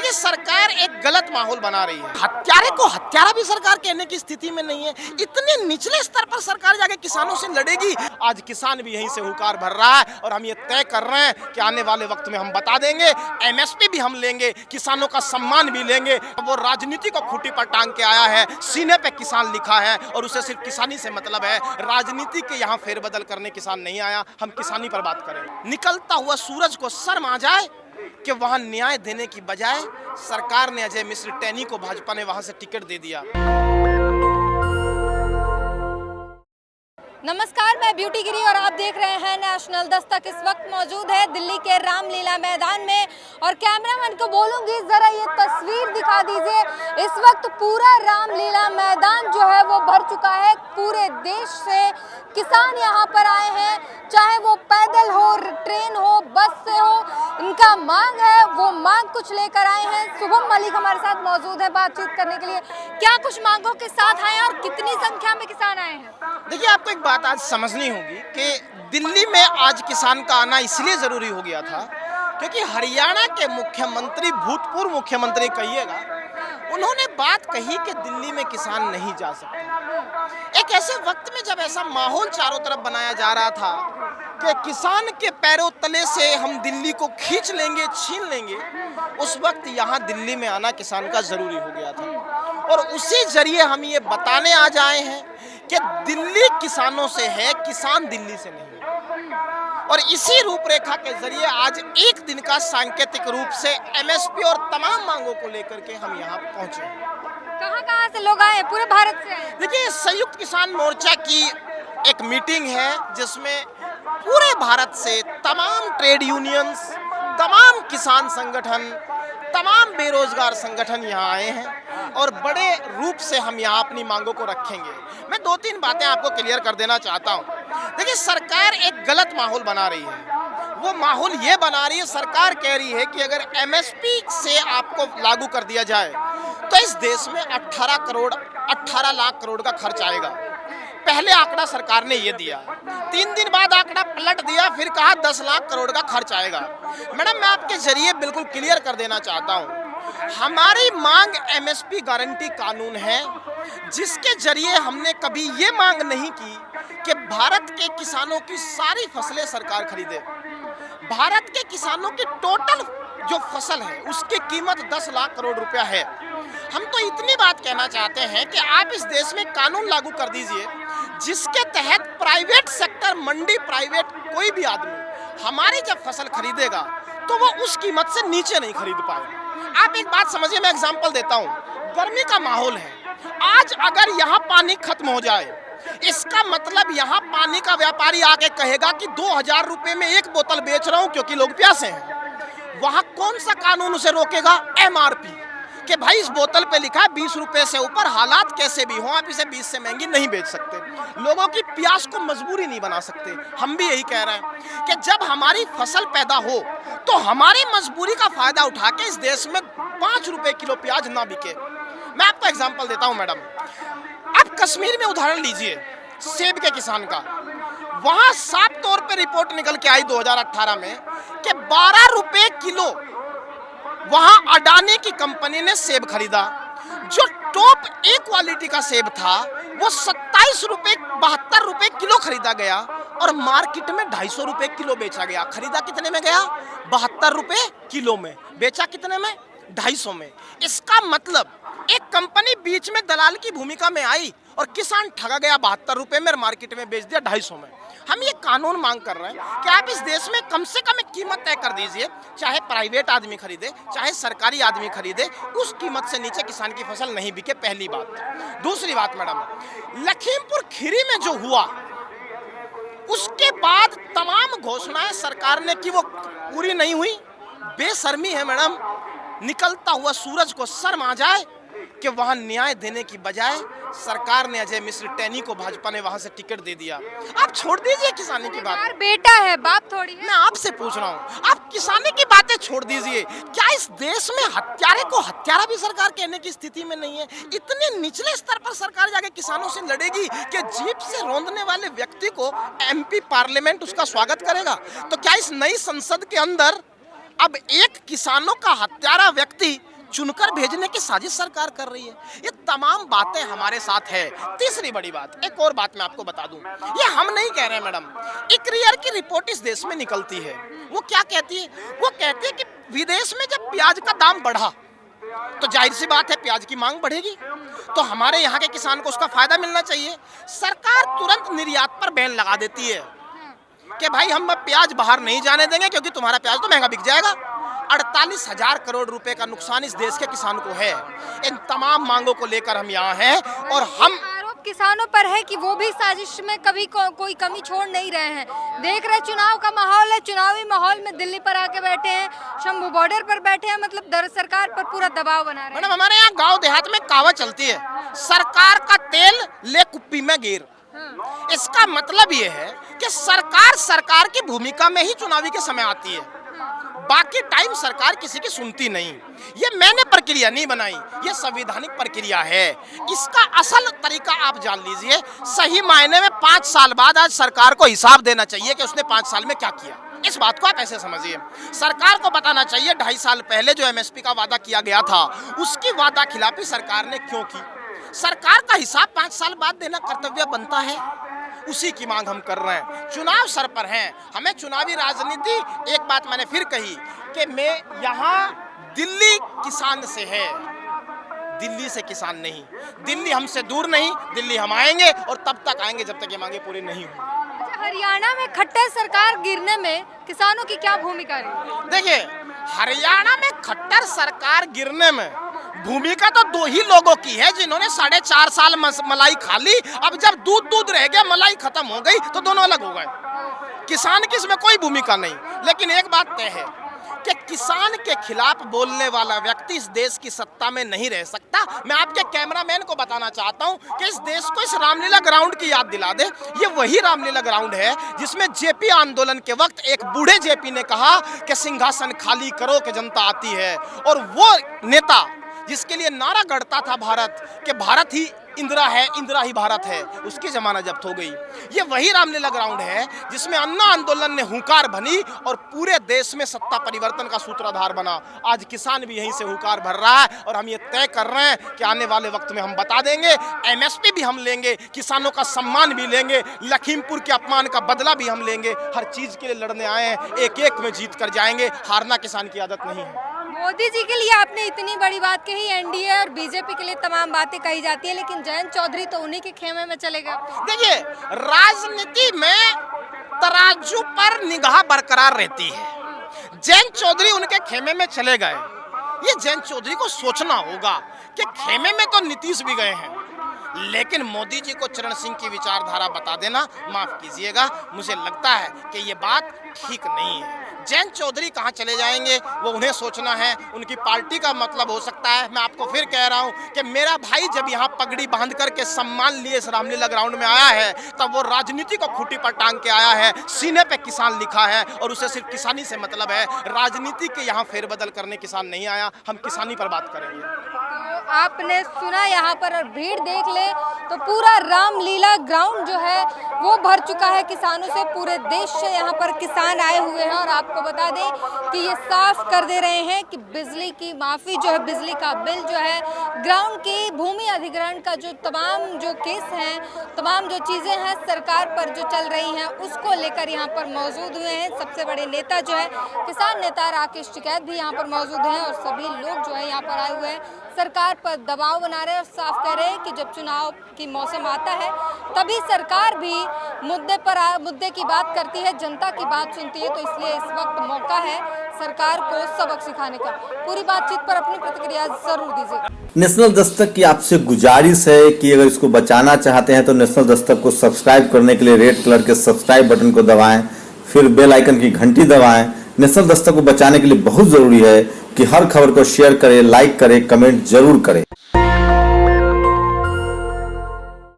देखिए, सरकार एक गलत माहौल बना रही है। हत्यारे को हत्यारा भी सरकार कहने की स्थिति में नहीं है। इतने निचले स्तर पर सरकार जाके किसानों से लड़ेगी। आज किसान भी यहीं से हुंकार भर रहा है और हम ये तय कर रहे हैं कि आने वाले वक्त में हम बता देंगे, एमएसपी भी हम लेंगे, किसानों का सम्मान भी लेंगे। वो राजनीति को खूंटी पर टांग के आया है, सीने पे किसान लिखा है और उसे सिर्फ किसानी से मतलब है। राजनीति के यहाँ फेरबदल करने किसान नहीं आया, हम किसानी पर बात करें। निकलता हुआ सूरज को शर्म आ जाए कि वहां न्याय देने की बजाय सरकार ने अजय मिश्र टैनी को भाजपा ने वहां से टिकट दे दिया। नमस्कार, मैं ब्यूटी गिरी और आप देख रहे हैं नेशनल दस्तक। इस वक्त मौजूद है दिल्ली के रामलीला मैदान में और कैमरामैन को बोलूंगी जरा ये तस्वीर दिखा दीजिए। इस वक्त पूरा रामलीला मैदान जो है वो भर चुका है। पूरे देश से किसान यहाँ पर आए हैं, चाहे वो पैदल हो, ट्रेन हो, बस से हो। इनका मांग है, वो मांग कुछ लेकर आए हैं। शुभम मलिक हमारे साथ मौजूद है बातचीत करने के लिए। क्या कुछ मांगों के साथ आए हैं और कितनी संख्या में किसान आए हैं? देखिए, आपको एक बात आज समझनी होगी कि दिल्ली में आज किसान का आना इसलिए जरूरी हो गया था क्योंकि हरियाणा के मुख्यमंत्री, भूतपूर्व मुख्यमंत्री कहिएगा, उन्होंने बात कही कि दिल्ली में किसान नहीं जा सकते। एक ऐसे वक्त में जब ऐसा माहौल चारों तरफ बनाया जा रहा था कि किसान के पैरों तले से हम दिल्ली को खींच लेंगे, छीन लेंगे, उस वक्त यहाँ दिल्ली में आना किसान का जरूरी हो गया था। और उसी जरिए हम ये बताने आज आए हैं कि दिल्ली किसानों से है, किसान दिल्ली से नहीं। और इसी रूपरेखा के जरिए आज एक दिन का सांकेतिक रूप से एमएसपी और तमाम मांगों को लेकर के हम यहाँ पहुंचे। कहाँ से लोग आए? पूरे भारत से आए? देखिए, संयुक्त किसान मोर्चा की एक मीटिंग है जिसमें पूरे भारत से तमाम ट्रेड यूनियंस, तमाम किसान संगठन, तमाम बेरोजगार संगठन यहाँ आए हैं और बड़े रूप से हम यहाँ अपनी मांगों को रखेंगे। मैं दो तीन बातें आपको क्लियर कर देना चाहता हूँ। देखिए, सरकार एक गलत माहौल बना रही है। वो माहौल ये बना रही है, सरकार कह रही है कि अगर एमएसपी से आपको लागू कर दिया जाए तो इस देश में 18 लाख करोड़ का खर्च आएगा। पहले आंकड़ा सरकार ने ये दिया, 3 दिन बाद आंकड़ा पलट दिया, फिर कहा 10 लाख करोड़ का खर्च आएगा। मैडम, मैं आपके जरिए बिल्कुल क्लियर कर देना चाहता हूँ, हमारी मांग एमएसपी गारंटी कानून है, जिसके जरिए हमने कभी ये मांग नहीं की कि भारत के किसानों की सारी फसलें सरकार खरीदे। भारत के किसानों की टोटल जो फसल है उसकी कीमत 10 लाख करोड़ रुपया है। हम तो इतनी बात कहना चाहते हैं कि आप इस देश में कानून लागू कर दीजिए जिसके तहत प्राइवेट सेक्टर, मंडी, प्राइवेट कोई भी आदमी हमारी जब फसल खरीदेगा तो वो उस कीमत से नीचे नहीं खरीद पाएगा। आप एक बात समझिए, मैं एग्जांपल देता हूँ। गर्मी का माहौल है, आज अगर यहाँ पानी खत्म हो जाए, इसका मतलब यहाँ पानी का व्यापारी आके कहेगा कि 2000 रुपए में एक बोतल बेच रहा हूँ क्योंकि लोग प्यासे हैं। वहाँ कौन सा कानून उसे रोकेगा? एमआरपी, कि भाई इस बोतल पे लिखा है 20 रुपए से ऊपर, हालात कैसे भी हो आप इसे 20 से महंगी नहीं बेच सकते। लोगों की प्यास को मजबूरी नहीं बना सकते। हम भी यही कह रहे हैं कि जब हमारी फसल पैदा हो तो हमारी मजबूरी का फायदा उठा के इस देश में 5 रुपए किलो प्याज ना बिके। मैं आपको एग्जाम्पल देता हूँ मैडम, आप कश्मीर में उदाहरण लीजिए सेब के किसान का। वहां साफ तौर पे रिपोर्ट निकल के आई 2018 में कि 12 रुपए किलो वहां अडानी की कंपनी ने सेब खरीदा। जो टॉप ए क्वालिटी का सेब था वो 27 रुपए 72 रुपए किलो खरीदा गया और मार्केट में 250 रुपए किलो बेचा गया। खरीदा कितने में गया? 72 रुपए किलो में। बेचा कितने में? 250 में। इसका मतलब एक कंपनी बीच में दलाल की भूमिका में आई और किसान ठगा गया 72 रुपए में, मार्केट में बेच दिया 250 में। हम ये कानून मांग कर रहे हैं कि आप इस देश में कम से कम एक कीमत तय कर दीजिए, चाहे प्राइवेट आदमी खरीदे, चाहे सरकारी आदमी खरीदे, उस कीमत से नीचे किसान की फसल नहीं बिके। पहली बात। दूसरी बात मैडम, लखीमपुर खीरी में जो हुआ उसके बाद तमाम घोषणाएं सरकार ने की वो पूरी नहीं हुई। बेशर्मी है मैडम। निकलता हुआ सूरज को शर्म आ जाए कि वहां न्याय देने की बजाय सरकार ने अजय मिश्र टैनी को भाजपा ने वहां से टिकट दे दिया। आप छोड़ दीजिए किसानी की बात, बेटा है, बाप थोड़ी है। मैं आपसे पूछ रहा हूँ, आप किसानी की बातें छोड़ दीजिए। क्या इस देश में हत्यारे को हत्यारा भी सरकार कहने की स्थिति में नहीं है? इतने निचले स्तर पर सरकार जाके किसानों से लड़ेगी कि जीप से रौंदने वाले व्यक्ति को एमपी पार्लियामेंट उसका स्वागत करेगा? तो क्या इस नई संसद के अंदर अब एक किसानों का हत्यारा व्यक्ति चुनकर भेजने की साजिश सरकार कर रही है। ये तमाम बातें हमारे साथ है। तीसरी बड़ी बात, एक और बात मैं आपको बता दूं, ये हम नहीं कह रहे हैं मैडम, इक्रियर की रिपोर्ट इस देश में निकलती है। वो क्या कहती है? वो कहती है कि विदेश में जब प्याज का दाम बढ़ा तो जाहिर सी बात है प्याज की मांग बढ़ेगी, तो हमारे यहाँ के किसान को उसका फायदा मिलना चाहिए। सरकार तुरंत निर्यात पर बैन लगा देती है कि भाई हम प्याज बाहर नहीं जाने देंगे क्योंकि तुम्हारा प्याज तो महंगा बिक जाएगा। 48,000 करोड़ रुपए का नुकसान इस देश के किसान को है। इन तमाम मांगों को लेकर हम यहाँ हैं और हम आरोप किसानों पर है कि वो भी साजिश में कभी कोई कमी छोड़ नहीं रहे हैं। देख रहे चुनाव का माहौल है, चुनावी माहौल में दिल्ली पर आके बैठे हैं, शंभू बॉर्डर पर बैठे हैं, मतलब सरकार पर पूरा दबाव बना रहे हैं। मैडम हमारे यहाँ गांव देहात में कहावत चलती है, सरकार का तेल ले कुप्पी में गिर। इसका मतलब ये है कि सरकार की भूमिका में ही चुनावी के समय आती है, बाकी टाइम सरकार किसी की सुनती नहीं। ये मैंने प्रक्रिया नहीं बनाई, ये संवैधानिक प्रक्रिया है। इसका असल तरीका आप जान लीजिए। सही मायने में 5 साल बाद आज सरकार को हिसाब देना चाहिए कि उसने 5 साल में क्या किया। इस बात को आप ऐसे समझिए, सरकार को बताना चाहिए 2.5 साल पहले जो एमएसपी का वादा किया गया था उसकी वादा खिलाफी सरकार ने क्यों की। सरकार का हिसाब 5 साल बाद देना कर्तव्य बनता है, उसी की मांग हम कर रहे हैं। चुनाव सर पर हैं, हमें चुनावी राजनीति, एक बात मैंने फिर कही कि मैं यहाँ दिल्ली किसान से है, दिल्ली से किसान नहीं। दिल्ली हमसे दूर नहीं, दिल्ली हम आएंगे और तब तक आएंगे जब तक ये मांगे पूरी नहीं होंगी। अच्छा, हरियाणा में खट्टर सरकार गिरने में किसानों की क्या भूमिका रही? देखिए, हरियाणा में खट्टर सरकार गिरने में भूमिका तो 2 ही लोगों की है जिन्होंने 4.5 साल मलाई खा ली। अब जब दूध रह गया, मलाई खत्म हो गई तो दोनों अलग हो गए। किसान की इसमें कोई भूमिका नहीं। लेकिन एक बात तय है कि किसान के खिलाफ बोलने वाला व्यक्ति इस देश की सत्ता में नहीं रह सकता। मैं आपके कैमरामैन को बताना चाहता हूं कि इस देश को इस रामलीला ग्राउंड की याद दिला दे। ये वही रामलीला ग्राउंड है जिसमें जेपी आंदोलन के वक्त एक बूढ़े जेपी ने कहा कि सिंहासन खाली करो कि जनता आती है, और वो नेता जिसके लिए नारा गढ़ता था भारत कि भारत ही इंदिरा है, इंदिरा ही भारत है, उसकी जमाना जब्त हो गई। ये वही रामलीला ग्राउंड है जिसमें अन्ना आंदोलन ने हुंकार भनी और पूरे देश में सत्ता परिवर्तन का सूत्रधार बना। आज किसान भी यहीं से हुंकार भर रहा है और हम ये तय कर रहे हैं कि आने वाले वक्त में हम बता देंगे, एमएसपी भी हम लेंगे, किसानों का सम्मान भी लेंगे, लखीमपुर के अपमान का बदला भी हम लेंगे। हर चीज के लिए लड़ने आए हैं, एक में जीत कर जाएंगे। हारना किसान की आदत नहीं है। मोदी जी के लिए आपने इतनी बड़ी बात कही, एनडीए और बीजेपी के लिए तमाम बातें कही जाती है, लेकिन जयंत चौधरी तो उन्हीं के खेमे में चले गए। देखिए, राजनीति में तराजू पर निगाह बरकरार रहती है। जयंत चौधरी उनके खेमे में चले गए। ये जयंत चौधरी को सोचना होगा कि खेमे में तो नीतीश भी गए हैं, लेकिन मोदी जी को चरण सिंह की विचारधारा बता देना, माफ कीजिएगा, मुझे लगता है कि ये बात ठीक नहीं है। जयंत चौधरी कहाँ चले जाएंगे वो उन्हें सोचना है, उनकी पार्टी का मतलब हो सकता है। मैं आपको फिर कह रहा हूँ कि मेरा भाई जब यहाँ पगड़ी बांध करके सम्मान लिए इस रामलीला ग्राउंड में आया है, तब वो राजनीति को खूंटी पर टांग के आया है। सीने पे किसान लिखा है और उसे सिर्फ किसानी से मतलब है। राजनीति के यहाँ फेरबदल करने किसान नहीं आया, हम किसानी पर बात करेंगे। तो आपने सुना यहाँ पर, और भीड़ देख ले तो पूरा रामलीला ग्राउंड जो है वो भर चुका है किसानों से। पूरे देश से यहाँ पर किसान आए हुए हैं और आपको बता दें कि ये साफ कर दे रहे हैं कि बिजली की माफ़ी जो है, बिजली का बिल जो है, ग्राउंड की भूमि अधिग्रहण का जो तमाम जो केस हैं, तमाम जो चीज़ें हैं सरकार पर जो चल रही हैं, उसको लेकर यहाँ पर मौजूद हुए हैं सबसे बड़े नेता जो है किसान नेता राकेश टिकैत भी यहाँ पर मौजूद हैं। और सभी लोग जो है यहाँ पर आए हुए हैं, सरकार पर दबाव बना रहे हैं और साफ कह रहे हैं कि जब चुनाव की मौसम आता है तभी सरकार भी मुद्दे की बात करती है, जनता की बात सुनती है। तो इसलिए इस वक्त मौका है सरकार को सबक सिखाने का। पूरी बातचीत पर अपनी प्रतिक्रिया जरूर दीजिएगा। नेशनल दस्तक की आपसे गुजारिश है कि अगर इसको बचाना चाहते हैं तो नेशनल दस्तक को सब्सक्राइब करने के लिए रेड कलर के सब्सक्राइब बटन को दबाएं, फिर बेल आइकन की घंटी दबाएं। नेशनल दस्तक को बचाने के लिए बहुत जरूरी है कि हर खबर को शेयर करें, लाइक करें, कमेंट जरूर करें।